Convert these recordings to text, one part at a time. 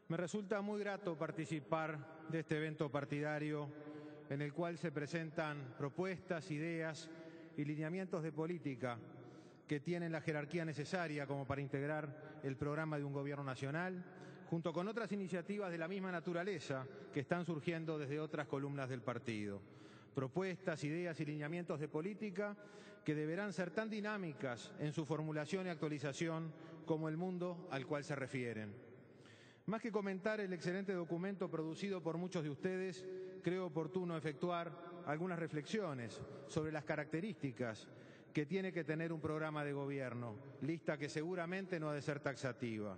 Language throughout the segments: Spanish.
Me resulta muy grato participar de este evento partidario en el cual se presentan propuestas, ideas y lineamientos de política que tienen la jerarquía necesaria como para integrar el programa de un gobierno nacional, junto con otras iniciativas de la misma naturaleza que están surgiendo desde otras columnas del partido. Propuestas, ideas y lineamientos de política que deberán ser tan dinámicas en su formulación y actualización como el mundo al cual se refieren. Más que comentar el excelente documento producido por muchos de ustedes, creo oportuno efectuar algunas reflexiones sobre las características que tiene que tener un programa de gobierno, lista que seguramente no ha de ser taxativa.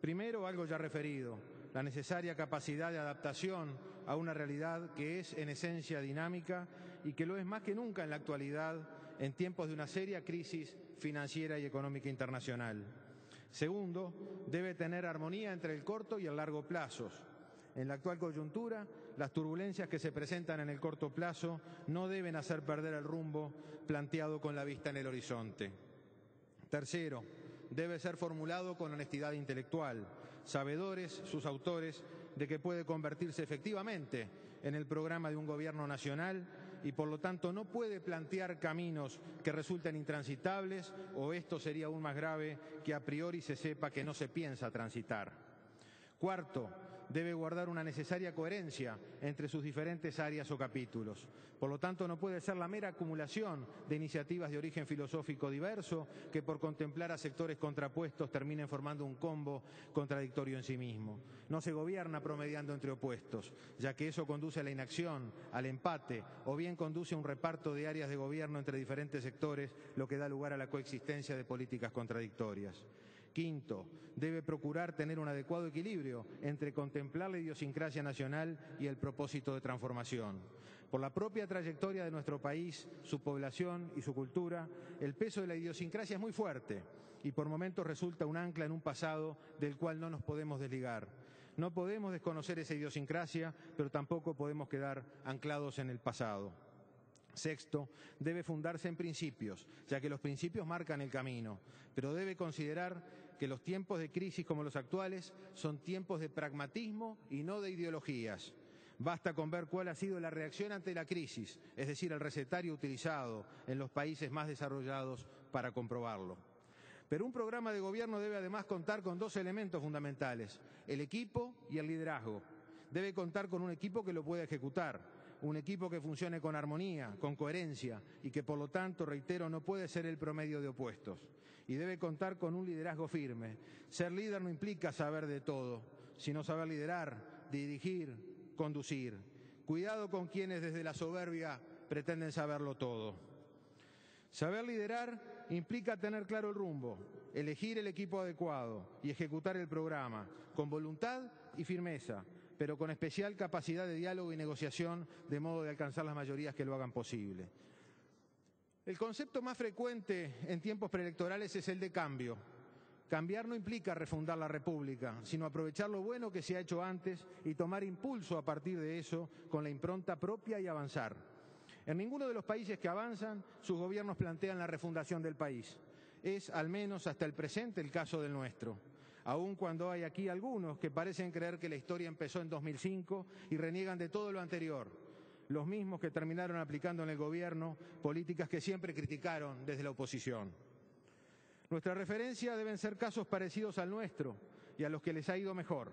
Primero, algo ya referido, la necesaria capacidad de adaptación a una realidad que es en esencia dinámica y que lo es más que nunca en la actualidad en tiempos de una seria crisis financiera y económica internacional. Segundo, debe tener armonía entre el corto y el largo plazos. En la actual coyuntura, las turbulencias que se presentan en el corto plazo no deben hacer perder el rumbo planteado con la vista en el horizonte. Tercero, debe ser formulado con honestidad intelectual, sabedores sus autores de que puede convertirse efectivamente en el programa de un gobierno nacional y por lo tanto no puede plantear caminos que resulten intransitables o esto sería aún más grave que a priori se sepa que no se piensa transitar. Cuarto, debe guardar una necesaria coherencia entre sus diferentes áreas o capítulos. Por lo tanto, no puede ser la mera acumulación de iniciativas de origen filosófico diverso que por contemplar a sectores contrapuestos terminen formando un combo contradictorio en sí mismo. No se gobierna promediando entre opuestos, ya que eso conduce a la inacción, al empate, o bien conduce a un reparto de áreas de gobierno entre diferentes sectores, lo que da lugar a la coexistencia de políticas contradictorias. Quinto, debe procurar tener un adecuado equilibrio entre contemplar la idiosincrasia nacional y el propósito de transformación. Por la propia trayectoria de nuestro país, su población y su cultura, el peso de la idiosincrasia es muy fuerte y por momentos resulta un ancla en un pasado del cual no nos podemos desligar. No podemos desconocer esa idiosincrasia, pero tampoco podemos quedar anclados en el pasado. Sexto, debe fundarse en principios, ya que los principios marcan el camino, pero debe considerar que los tiempos de crisis como los actuales son tiempos de pragmatismo y no de ideologías. Basta con ver cuál ha sido la reacción ante la crisis, es decir, el recetario utilizado en los países más desarrollados para comprobarlo. Pero un programa de gobierno debe además contar con dos elementos fundamentales, el equipo y el liderazgo. Debe contar con un equipo que lo pueda ejecutar, un equipo que funcione con armonía, con coherencia y que por lo tanto, reitero, no puede ser el promedio de opuestos. Y debe contar con un liderazgo firme. Ser líder no implica saber de todo, sino saber liderar, dirigir, conducir. Cuidado con quienes desde la soberbia pretenden saberlo todo. Saber liderar implica tener claro el rumbo, elegir el equipo adecuado y ejecutar el programa con voluntad y firmeza, pero con especial capacidad de diálogo y negociación, de modo de alcanzar las mayorías que lo hagan posible. El concepto más frecuente en tiempos preelectorales es el de cambio. Cambiar no implica refundar la República, sino aprovechar lo bueno que se ha hecho antes y tomar impulso a partir de eso con la impronta propia y avanzar. En ninguno de los países que avanzan, sus gobiernos plantean la refundación del país. Es, al menos hasta el presente, el caso del nuestro. Aun cuando hay aquí algunos que parecen creer que la historia empezó en 2005 y reniegan de todo lo anterior, los mismos que terminaron aplicando en el gobierno políticas que siempre criticaron desde la oposición. Nuestra referencia deben ser casos parecidos al nuestro y a los que les ha ido mejor.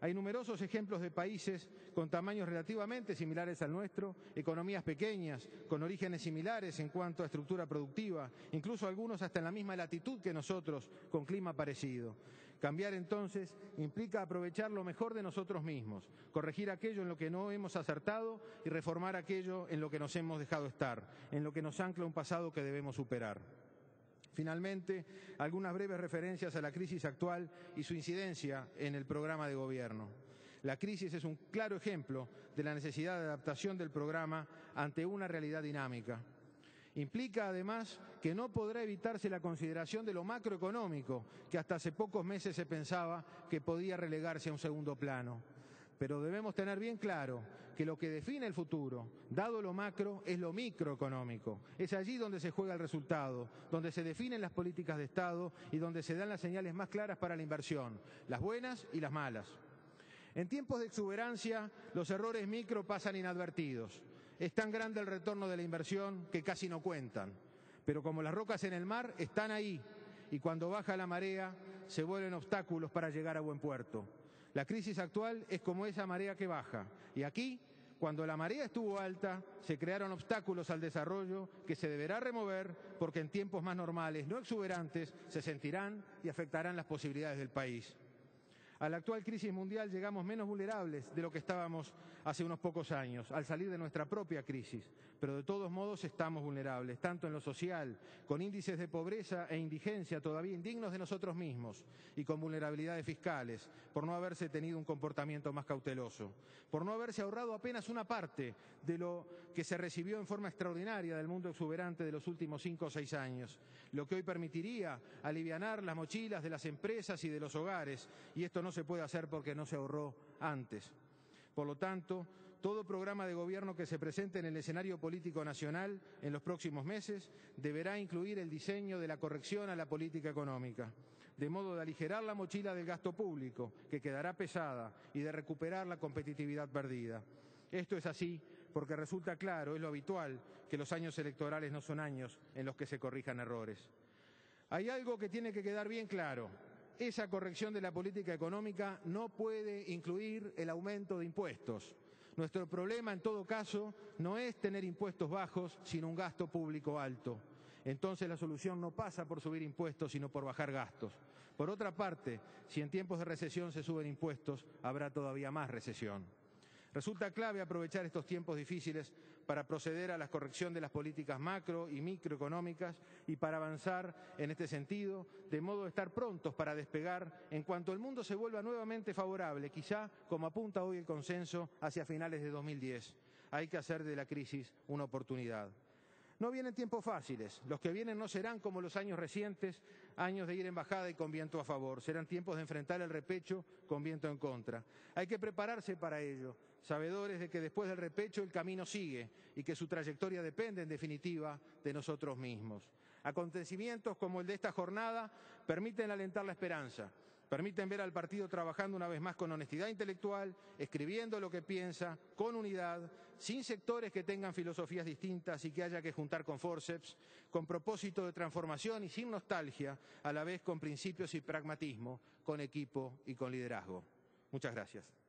Hay numerosos ejemplos de países con tamaños relativamente similares al nuestro, economías pequeñas, con orígenes similares en cuanto a estructura productiva, incluso algunos hasta en la misma latitud que nosotros, con clima parecido. Cambiar entonces implica aprovechar lo mejor de nosotros mismos, corregir aquello en lo que no hemos acertado y reformar aquello en lo que nos hemos dejado estar, en lo que nos ancla un pasado que debemos superar. Finalmente, algunas breves referencias a la crisis actual y su incidencia en el programa de gobierno. La crisis es un claro ejemplo de la necesidad de adaptación del programa ante una realidad dinámica. Implica, además, que no podrá evitarse la consideración de lo macroeconómico, que hasta hace pocos meses se pensaba que podía relegarse a un segundo plano. Pero debemos tener bien claro que lo que define el futuro, dado lo macro, es lo microeconómico. Es allí donde se juega el resultado, donde se definen las políticas de Estado y donde se dan las señales más claras para la inversión, las buenas y las malas. En tiempos de exuberancia, los errores micro pasan inadvertidos. Es tan grande el retorno de la inversión que casi no cuentan. Pero como las rocas en el mar, están ahí, y cuando baja la marea, se vuelven obstáculos para llegar a buen puerto. La crisis actual es como esa marea que baja, y aquí, cuando la marea estuvo alta, se crearon obstáculos al desarrollo que se deberá remover porque en tiempos más normales, no exuberantes, se sentirán y afectarán las posibilidades del país. A la actual crisis mundial llegamos menos vulnerables de lo que estábamos hace unos pocos años, al salir de nuestra propia crisis, pero de todos modos estamos vulnerables, tanto en lo social, con índices de pobreza e indigencia todavía indignos de nosotros mismos, y con vulnerabilidades fiscales, por no haberse tenido un comportamiento más cauteloso, por no haberse ahorrado apenas una parte de lo que se recibió en forma extraordinaria del mundo exuberante de los últimos 5 o 6 años, lo que hoy permitiría alivianar las mochilas de las empresas y de los hogares, y esto no se puede hacer porque no se ahorró antes. Por lo tanto, todo programa de gobierno que se presente en el escenario político nacional en los próximos meses deberá incluir el diseño de la corrección a la política económica, de modo de aligerar la mochila del gasto público, que quedará pesada, y de recuperar la competitividad perdida. Esto es así porque resulta claro, es lo habitual, que los años electorales no son años en los que se corrijan errores. Hay algo que tiene que quedar bien claro. Esa corrección de la política económica no puede incluir el aumento de impuestos. Nuestro problema, en todo caso, no es tener impuestos bajos, sino un gasto público alto. Entonces la solución no pasa por subir impuestos, sino por bajar gastos. Por otra parte, si en tiempos de recesión se suben impuestos, habrá todavía más recesión. Resulta clave aprovechar estos tiempos difíciles para proceder a la corrección de las políticas macro y microeconómicas y para avanzar en este sentido, de modo de estar prontos para despegar en cuanto el mundo se vuelva nuevamente favorable, quizá, como apunta hoy el consenso, hacia finales de 2010. Hay que hacer de la crisis una oportunidad. No vienen tiempos fáciles. Los que vienen no serán como los años recientes, años de ir en bajada y con viento a favor. Serán tiempos de enfrentar el repecho con viento en contra. Hay que prepararse para ello, sabedores de que después del repecho el camino sigue y que su trayectoria depende, en definitiva, de nosotros mismos. Acontecimientos como el de esta jornada permiten alentar la esperanza. Permiten ver al partido trabajando una vez más con honestidad intelectual, escribiendo lo que piensa, con unidad, sin sectores que tengan filosofías distintas y que haya que juntar con forceps, con propósito de transformación y sin nostalgia, a la vez con principios y pragmatismo, con equipo y con liderazgo. Muchas gracias.